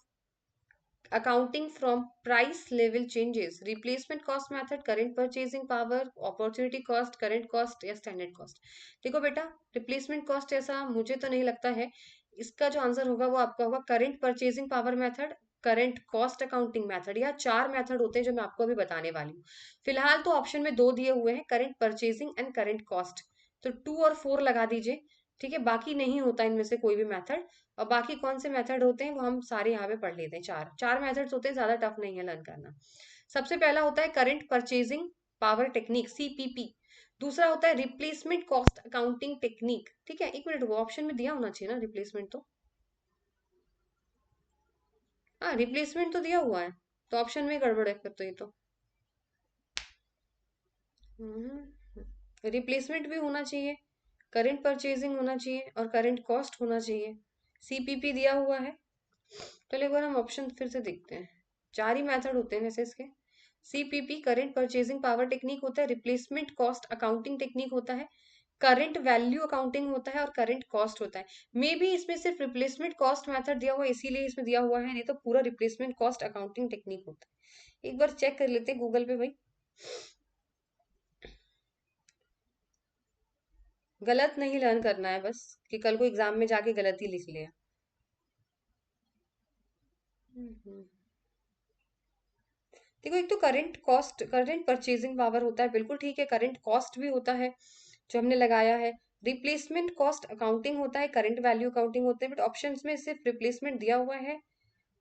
accounting from price level changes? Replacement cost method, current purchasing power, opportunity cost, current cost या स्टैंडर्ड कॉस्ट? देखो बेटा रिप्लेसमेंट कॉस्ट ऐसा मुझे तो नहीं लगता है, इसका जो आंसर होगा वो आपका होगा current purchasing power method, current cost accounting method, या चार मेथड होते हैं जो मैं आपको अभी बताने वाली हूँ। फिलहाल तो ऑप्शन में दो दिए हुए हैं, current purchasing and current cost, तो 2 और 4 लगा दीजिए, ठीक है। बाकी नहीं होता इनमें से कोई भी मेथड, और बाकी कौन से मेथड होते हैं वो हम सारे यहाँ पे पढ़ लेते हैं। चार चार मेथड्स होते हैं, ज्यादा टफ नहीं है लर्न करना। सबसे पहला होता है current purchasing power technique, CPP। दूसरा होता है रिप्लेसमेंट कॉस्ट अकाउंटिंग टेक्निक, ठीक है। एक मिनट, वो ऑप्शन में दिया होना चाहिए ना रिप्लेसमेंट तो, हाँ रिप्लेसमेंट तो दिया हुआ है, तो ऑप्शन में गड़बड़ है फिर तो ये तो। रिप्लेसमेंट भी होना चाहिए, करंट परचेजिंग होना चाहिए और करंट कॉस्ट होना चाहिए। सीपीपी दिया हुआ है। चलो एक बार हम ऑप्शन फिर से देखते हैं। 4 ही मेथड होते हैं वैसे इसके। CPP current purchasing power technique होता है, रिप्लेसमेंट कॉस्ट अकाउंटिंग टेक्निक होता है, करंट वैल्यू अकाउंटिंग होता है और करंट कॉस्ट होता है। मे बी इसमें सिर्फ रिप्लेसमेंट कॉस्ट मेथड दिया हुआ है इसीलिए इसमें दिया हुआ है, नहीं तो पूरा रिप्लेसमेंट कॉस्ट अकाउंटिंग टेक्निक होता है। एक बार चेक कर लेते हैं गूगल पे भाई। गलत नहीं लर्न करना है बस, कि कल को एग्जाम में जाके गलत ही लिख लिया। हम्म। देखो एक तो current cost current purchasing power होता है, बिल्कुल ठीक है। करंट कॉस्ट भी होता है जो हमने लगाया है। रिप्लेसमेंट कॉस्ट अकाउंटिंग होता है, करंट वैल्यू अकाउंटिंग होते हैं, बट ऑप्शंस में सिर्फ रिप्लेसमेंट दिया हुआ है,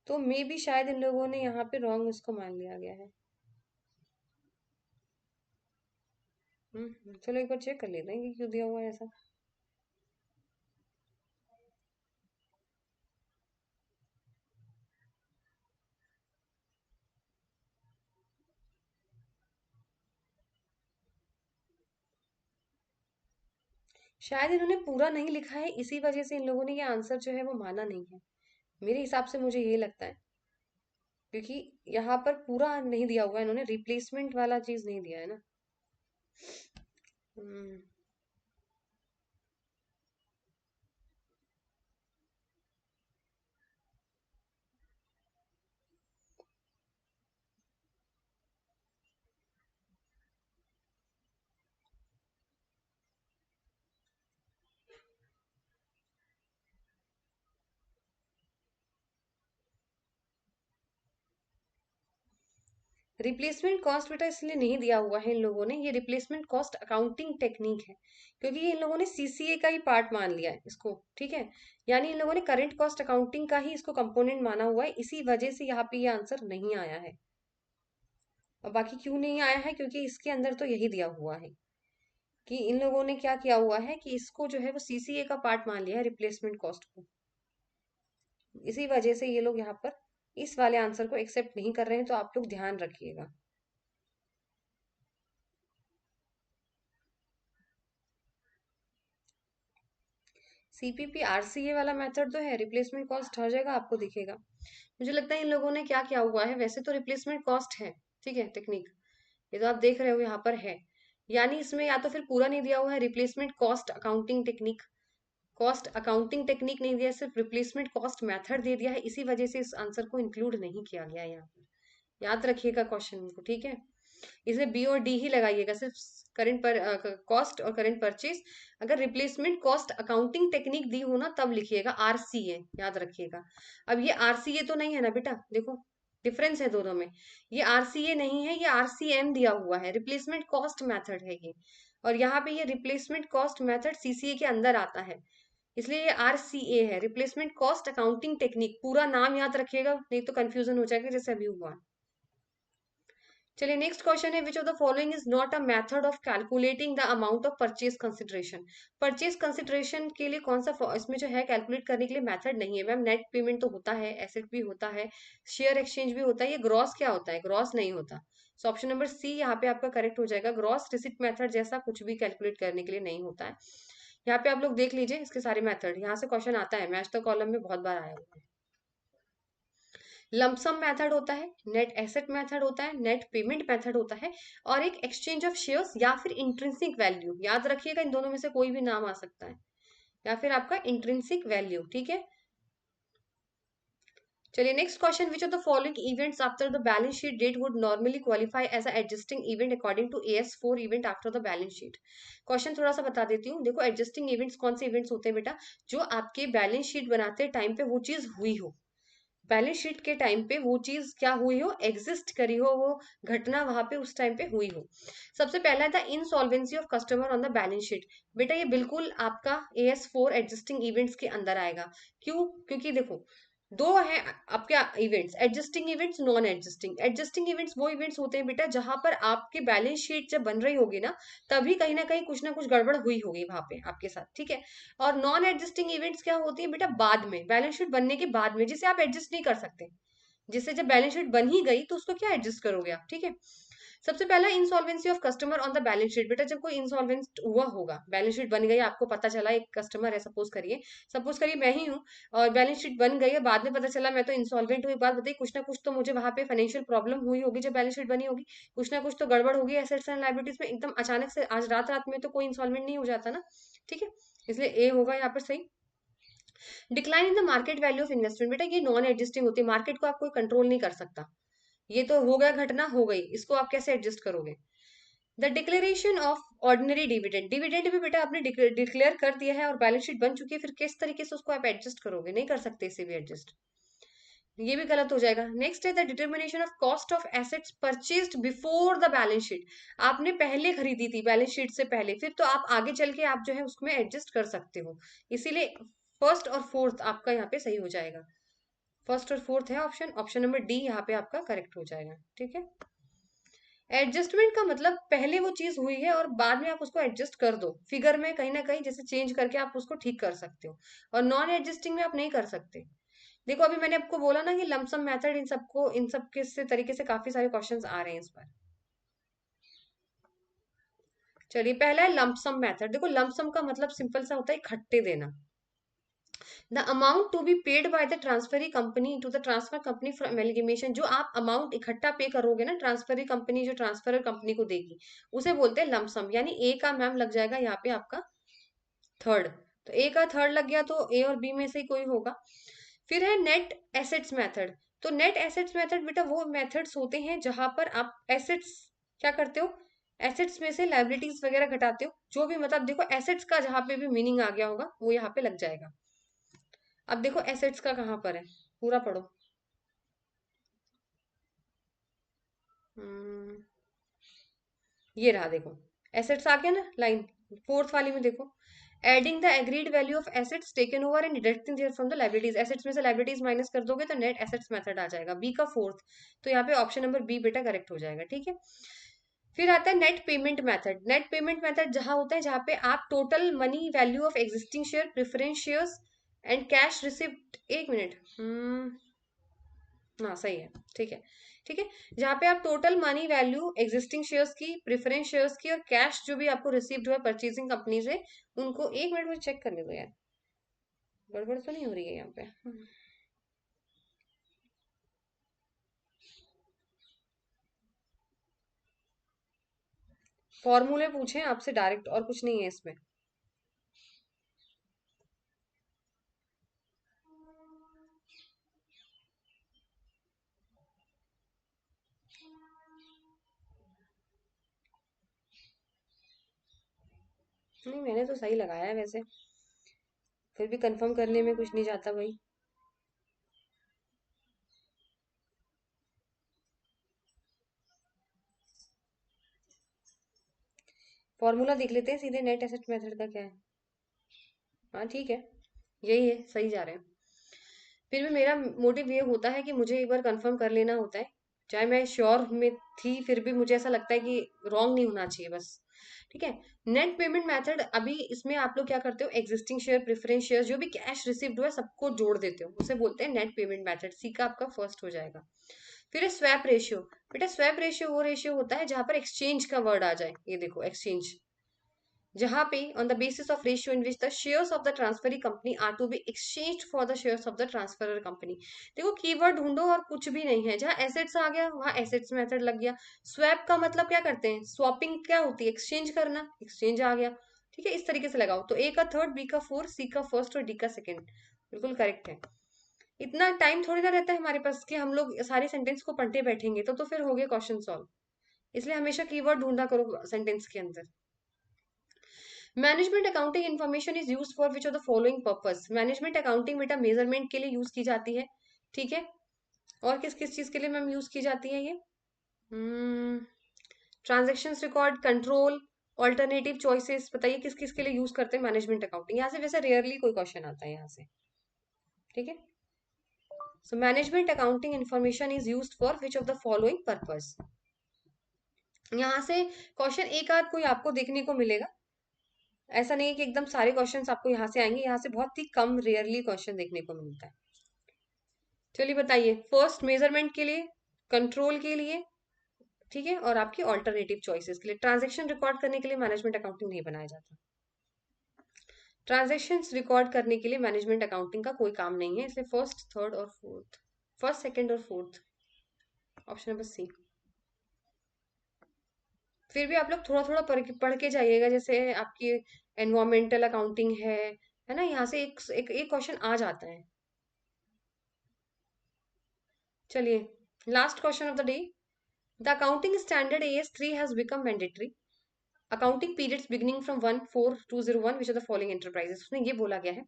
तो मे बी शायद इन लोगों ने यहाँ पे रॉन्ग उसको मान लिया गया है। चलो एक बार चेक कर लेते हैं कि क्यों दिया हुआ है ऐसा। शायद इन्होंने पूरा नहीं लिखा है, इसी वजह से इन लोगों ने ये आंसर जो है वो माना नहीं है, मेरे हिसाब से मुझे ये लगता है। क्योंकि यहाँ पर पूरा नहीं दिया हुआ है इन्होंने, रिप्लेसमेंट वाला चीज नहीं दिया है ना। हम्म। रिप्लेसमेंट कॉस्ट बेटा इसलिए नहीं दिया हुआ है इन लोगों ने, ये रिप्लेसमेंट कॉस्ट अकाउंटिंग टेक्निक है, क्योंकि ये इन लोगों ने सीसीए का ही पार्ट मान लिया है इसको, ठीक है। यानी इन लोगों ने करंट कॉस्ट अकाउंटिंग का ही इसको कंपोनेंट माना हुआ है, इसी वजह से यहाँ पे ये आंसर नहीं आया है। और बाकी क्यों नहीं आया है, क्योंकि इसके अंदर तो यही दिया हुआ है कि इन लोगों ने क्या किया हुआ है कि इसको जो है वो सीसीए का पार्ट मान लिया है रिप्लेसमेंट कॉस्ट को। इसी वजह से ये लोग यहाँ पर इस वाले आंसर को एक्सेप्ट नहीं कर रहे हैं, तो आप लोग ध्यान रखिएगा। सीपीपी आरसीए वाला मेथड तो है, रिप्लेसमेंट कॉस्ट हर जगह आपको दिखेगा। मुझे लगता है इन लोगों ने क्या किया हुआ है, वैसे तो रिप्लेसमेंट कॉस्ट है, ठीक है, टेक्निक, ये तो आप देख रहे हो यहाँ पर है। यानी इसमें या तो फिर पूरा नहीं दिया हुआ है replacement cost accounting technique, cost accounting technique नहीं दिया, सिर्फ रिप्लेसमेंट कॉस्ट मेथड दे दिया है, इसी वजह से इस आंसर को इंक्लूड नहीं किया गया है यहाँ पर। याद रखिएगा क्वेश्चन को, ठीक है। इसमें बी और डी ही लगाइएगा, सिर्फ करंट पर कॉस्ट और करंट परचेज। अगर रिप्लेसमेंट कॉस्ट अकाउंटिंग टेक्निक दी हो ना तब लिखिएगा आरसीए, याद रखिएगा। अब ये आरसीए तो नहीं है ना बेटा, देखो डिफरेंस है दोनों में। ये आरसीए नहीं है, ये आरसीएम दिया हुआ है, रिप्लेसमेंट कॉस्ट मेथड है ये। और यहाँ पे ये रिप्लेसमेंट कॉस्ट मेथड सीसीए के अंदर आता है, इसलिए ये आरसीए है, रिप्लेसमेंट कॉस्ट अकाउंटिंग टेक्निक। पूरा नाम याद रखिएगा, नहीं तो कंफ्यूजन हो जाएगा जैसे अभी हुआ। चलिए नेक्स्ट क्वेश्चन है, which of the following is not a method of calculating the amount of purchase consideration. Purchase consideration के लिए कौन सा इसमें जो है कैलकुलेट करने के लिए मेथड नहीं है। मैम नेट पेमेंट तो होता है, एसेट भी होता है, शेयर एक्सचेंज भी होता है, ये ग्रॉस क्या होता है, ग्रॉस नहीं होता। सो ऑप्शन नंबर सी यहाँ पे आपका करेक्ट हो जाएगा, ग्रॉस रिसिप्ट मेथड जैसा कुछ भी कैलकुलेट करने के लिए नहीं होता है। यहाँ पे आप लोग देख लीजिए इसके सारे मेथड, यहाँ से क्वेश्चन आता है, मैच द कॉलम में बहुत बार आया हुआ है। लमसम मेथड होता है, नेट एसेट मेथड होता है, नेट पेमेंट मेथड होता है, और एक एक्सचेंज ऑफ शेयर्स या फिर इंट्रिंसिक वैल्यू। याद रखिएगा इन दोनों में से कोई भी नाम आ सकता है, या फिर आपका इंट्रिंसिक वैल्यू, ठीक है। चलिए next question, which of the following events after the balance sheet date would normally qualify as a adjusting event according to AS4 event after the balance sheet. Question थोड़ा सा बता देती हूँ। देखो एडजस्टिंग इवेंट्स कौन से इवेंट्स होते हैं बेटा, जो आपके बैलेंस शीट बनाते टाइम पे वो चीज हुई हो, बैलेंस शीट के टाइम पे वो चीज क्या हुई हो, एग्जिस्ट करी हो, वो घटना वहां पे उस टाइम पे हुई हो। सबसे पहला था insolvency of customer on the balance sheet. बेटा ये बिल्कुल आपका AS4 एडजस्टिंग इवेंट्स के अंदर आएगा। क्यों, क्योंकि देखो दो है आपके events, adjusting events, non adjusting. Adjusting events वो इवेंट्स होते हैं बेटा जहां पर आपके बैलेंस शीट जब बन रही होगी ना, तभी कहीं ना कहीं कुछ ना कुछ गड़बड़ हुई होगी वहां पे आपके साथ, ठीक है। और नॉन एडजस्टिंग इवेंट्स क्या होती है बेटा, बाद में बैलेंस शीट बनने के बाद में, जिसे आप एडजस्ट नहीं कर सकते, जिससे जब बैलेंस शीट बन ही गई तो उसको क्या एडजस्ट करोगे आप, ठीक है। सबसे पहला insolvency of customer on the balance sheet. बेटा जब कोई इंसॉल्वेंट हुआ होगा, बैलेंस शीट बन गई, आपको पता चला एक कस्टमर है, सपोज करिए मैं ही हूँ, और बैलेंस शीट बन गई है, बाद में पता चला मैं तो इंसॉल्वेंट हुई। एक बात बताइए, कुछ ना कुछ तो मुझे वहां पे फाइनेंशियल प्रॉब्लम हुई होगी जब बैलेंस शीट बनी होगी, कुछ ना कुछ तो गड़बड़ होगी एसेट्स एंड लायबिलिटीज में। एकदम अचानक से आज रात रात में तो कोई इंसॉल्वेंट नहीं हो जाता ना, ठीक है, इसलिए ए होगा यहाँ पर सही। Decline in the market value of investment. बेटा ये नॉन एडजस्टिंग होती है, मार्केट को आप कोई कंट्रोल नहीं कर सकता, ये तो हो गया, घटना हो गई, इसको आप कैसे एडजस्ट करोगे। The declaration of ordinary dividend. Dividend भी बेटा आपने डिक्लेयर कर दिया है और बैलेंस शीट बन चुकी है, फिर किस तरीके से उसको आप एडजस्ट करोगे, नहीं कर सकते इसे भी एडजस्ट, ये भी गलत हो जाएगा। नेक्स्ट है the determination of cost of assets purchased before the balance sheet. आपने पहले खरीदी थी बैलेंस शीट से पहले, फिर तो आप आगे चल के आप जो है उसमें एडजस्ट कर सकते हो, इसीलिए फर्स्ट और फोर्थ आपका यहाँ पे सही हो जाएगा। फर्स्ट और फोर्थ है ऑप्शन, ऑप्शन नंबर डी यहाँ पे आपका करेक्ट हो जाएगा, ठीक है। एडजस्टमेंट का मतलब पहले वो चीज हुई है और बाद में आप उसको एडजस्ट कर दो, फिगर में कहीं ना कहीं जैसे चेंज करके आप उसको ठीक कर सकते हो, और नॉन एडजस्टिंग में आप नहीं कर सकते। देखो अभी मैंने आपको बोला ना कि लमसम मेथड, इन सब के से तरीके से काफी सारे क्वेश्चंस आ रहे हैं इस पर। चलिए पहला है लमसम मेथड। देखो लमसम का मतलब सिंपल सा होता है इकट्ठे देना। The amount to be paid by the transferee company to the transfer company from allegation. जो आप अमाउंट इकट्ठा पे करोगे ना, ट्रांसफरी कंपनी जो ट्रांसफर कंपनी को देगी, उसे बोलते हैं लमसम। यानी ए का मैम लग जाएगा यहाँ पे आपका थर्ड, तो ए का थर्ड लग गया, तो ए और बी में से ही कोई होगा। फिर है नेट एसेट्स मेथड। तो नेट एसेट्स मेथड बेटा वो मेथड्स होते हैं जहां पर आप एसेट्स क्या करते हो, एसेट्स में से लाइबिलिटीज वगैरह घटाते हो, जो भी मतलब देखो एसेट्स का जहां पे भी मीनिंग आ गया होगा वो यहाँ पे लग जाएगा। अब देखो एसेट्स का कहाँ पर है, पूरा पढ़ो। हम्म, ये रहा देखो, एसेट्स आ गया ना लाइन, फोर्थ वाली में देखो, adding the agreed value of assets taken over and deducting therefrom the liabilities. Assets में से लाइबिलिटीज माइनस कर दोगे तो नेट एसेट्स मेथड आ जाएगा, बी का फोर्थ। तो यहाँ पे ऑप्शन नंबर बी बेटा करेक्ट हो जाएगा, ठीक है। फिर आता है net payment method. Net payment method जहां होता है जहां पे आप total money value of existing share, preference shares and cash receipt, एक मिनट, हाँ सही है, ठीक है, ठीक है, जहाँ पे आप total money value existing shares की, प्रेफरेंस शेयर्स की, और कैश जो भी आपको रिसीव्ड हुआ परचेजिंग कंपनी से, उनको एक मिनट में चेक करने दो यार, गड़बड़ तो नहीं हो रही है यहाँ पे। फॉर्मूले पूछे आपसे डायरेक्ट, और कुछ नहीं है इसमें। नहीं मैंने तो सही लगाया है वैसे, फिर भी कंफर्म करने में कुछ नहीं जाता भाई। फॉर्मूला देख लेते हैं सीधे, नेट एसेट मेथड का क्या है। हाँ ठीक है, यही है, सही जा रहे हैं। फिर भी मेरा मोटिव ये होता है कि मुझे एक बार कंफर्म कर लेना होता है, चाहे मैं श्योर में थी फिर भी मुझे ऐसा लगता है कि रॉन्ग नहीं होना चाहिए बस, ठीक है। नेट पेमेंट मेथड, अभी इसमें आप लोग क्या करते हो, एग्जिस्टिंग शेयर, प्रेफरेंस शेयर, जो भी कैश रिसीव्ड हुआ है सबको जोड़ देते हो, उसे बोलते हैं नेट पेमेंट मेथड, सी का आपका फर्स्ट हो जाएगा। फिर है स्वैप रेशियो। बेटा स्वैप रेशियो वो रेशियो होता है जहां पर एक्सचेंज का वर्ड आ जाए, ये देखो एक्सचेंज, जहां पे on the basis of ratio in which the shares of the transferee company are to be exchange for the shares of the transferor company. देखो कीवर्ड ढूंढो और कुछ भी नहीं है, जहां एसेट्स आ गया वहां एसेट्स मेथड लग गया। स्वैप का मतलब क्या करते हैं, स्वैपिंग क्या होती है, एक्सचेंज करना, एक्सचेंज आ गया, ठीक है, इस तरीके से लगाओ। तो ए का थर्ड, बी का फोर्थ, सी का फर्स्ट और डी का सेकेंड बिल्कुल करेक्ट है। इतना टाइम थोड़ी ना रहता है हमारे पास कि हम लोग सारे सेंटेंस को पढ़ते बैठेंगे, तो फिर हो गए क्वेश्चन सॉल्व। इसलिए हमेशा कीवर्ड ढूंढा करो सेंटेंस के अंदर। Management accounting information is use for which of the following purpose. Management accounting बेटा मेजरमेंट के लिए यूज की जाती है, ठीक है। और किस किस चीज के लिए मैम यूज की जाती है ये, transaction record, control, alternative choices, बताइए किस किस के लिए यूज करते हैं मैनेजमेंट अकाउंटिंग। यहाँ से वैसे रेयरली कोई क्वेश्चन आता है यहाँ से, ठीक है। So management accounting information is use for which of the following purpose. यहाँ से क्वेश्चन एक आध कोई आपको देखने को मिलेगा, ऐसा नहीं है कि एकदम सारे क्वेश्चंस आपको यहाँ से आएंगे, यहाँ से बहुत ही कम रेयरली क्वेश्चन देखने को मिलता है। चलिए बताइए, फर्स्ट मेजरमेंट के लिए, कंट्रोल के लिए, ठीक है, और आपकी ऑल्टरनेटिव चॉइसेस के लिए ट्रांजेक्शन रिकॉर्ड करने के लिए मैनेजमेंट अकाउंटिंग नहीं बनाया जाता। ट्रांजेक्शन्स रिकॉर्ड करने के लिए मैनेजमेंट अकाउंटिंग का कोई काम नहीं है, इसलिए फर्स्ट, थर्ड और फोर्थ, फर्स्ट, सेकंड और फोर्थ, ऑप्शन नंबर सी। फिर भी आप लोग थोड़ा थोड़ा पढ़ के जाइएगा, जैसे आपकी एनवायरमेंटल अकाउंटिंग है ना, यहाँ से एक एक एक क्वेश्चन आ जाता है। चलिए, last question of the day. The accounting standard AS3 has become mandatory accounting periods beginning from 1/4/2001 which are the following enterprises. उसमें ये बोला गया है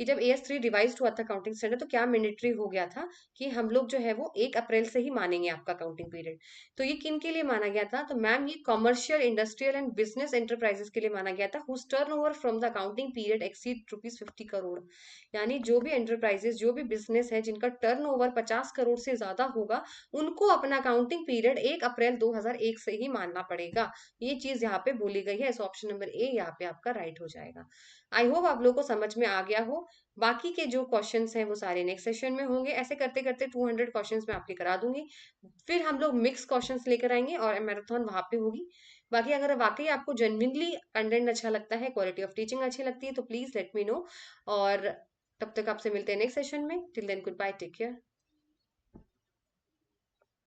कि जब AS3 रिवाइज हुआ था अकाउंटिंग स्टैंडर्ड, तो क्या मैंडेटरी हो गया था कि हम लोग जो है वो 1 अप्रैल से ही मानेंगे आपका अकाउंटिंग पीरियड। तो ये किन के लिए माना गया था? तो मैम ये commercial, industrial and business enterprises के लिए माना गया था whose turnover from the accounting period exceed ₹50 crore. यानी जो भी एंटरप्राइजेस, जो भी बिजनेस है जिनका टर्नओवर 50 करोड़ से ज्यादा होगा, उनको अपना अकाउंटिंग पीरियड 1 अप्रैल 2001 से ही मानना पड़ेगा। ये चीज यहाँ पे बोली गई है, सो ऑप्शन नंबर ए यहाँ पे आपका राइट हो जाएगा। आई होप आप लोगों को समझ में आ गया हो। बाकी के जो क्वेश्चंस हैं वो सारे नेक्स्ट सेशन में होंगे। ऐसे करते करते 200 क्वेश्चंस मैं आपके करा दूंगी। फिर हम लोग मिक्स क्वेश्चंस लेकर आएंगे और मैराथन वहां पे होगी। बाकी अगर वाकई आपको जेन्युइनली कंटेंट अच्छा लगता है, क्वालिटी ऑफ टीचिंग अच्छी लगती है, तो प्लीज लेट मी नो। और तब तक आपसे मिलते हैं नेक्स्ट सेशन में। Till then goodbye, take care.